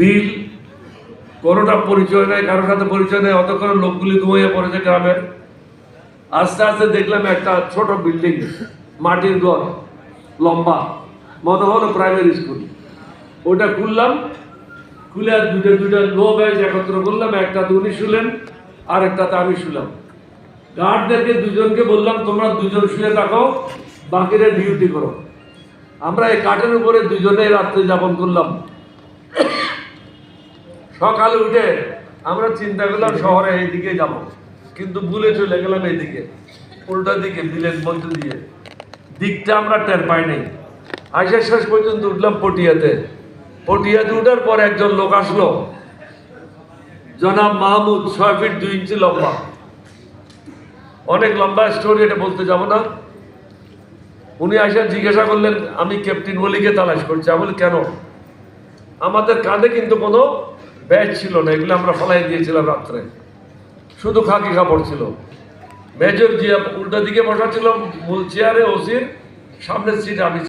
বিল, কোনোটা পরিচয় নেই, কারোর সাথে পরিচয় নেই, অতক্ষণ লোকগুলি ঘুমিয়ে পড়েছে গ্রামের। আস্তে আস্তে দেখলাম একটা ছোট বিল্ডিং, মাটির ঘর, লম্বা, মনে হলো প্রাইমারি স্কুল। ওটা খুললাম, খুলে দুইটা লো ব্যাচ একত্র করলাম, একটাতে উনি শুলেন আর একটাতে আমি শুলাম। গার্ডদেরকে দুজনকে বললাম তোমরা দুজন শুয়ে থাকো, বাকিরা ডিউটি করো। আমরা এই কাঠের উপরে দুজনে রাত্রে যাপন করলাম। সকালে উঠে আমরা চিন্তা করলাম শহরে এইদিকে যাব, কিন্তু ভুলে চলে গেলাম এইদিকে, উল্টা দিকে, বিলের মধ্যে দিয়ে। দিকটা আমরা টের পাই নাই। আইসা শেষ পর্যন্ত উঠলাম পটিয়াতে। পটিয়াতে উঠার পর একজন লোক আসলো, জনাব মাহমুদ, 6 ফিট 2 ইঞ্চি লম্বা। অনেক লম্বা স্টোরি, এটা বলতে যাব না। উনি আইসা জিজ্ঞাসা করলেন আমি ক্যাপ্টেন ওলিকে তালাশ করছি। আমি বলি কেন? আমাদের কাঁধে কিন্তু কোনো ব্যাগ ছিল না, এগুলো আমরা ফলাই দিয়েছিলাম রাত্রে, শুধু খাকি কাপড় ছিল। মেজর জিয়া উল্টা দিকে বসা ছিল মূল চেয়ারে, ওসির সামনের সিট আমি।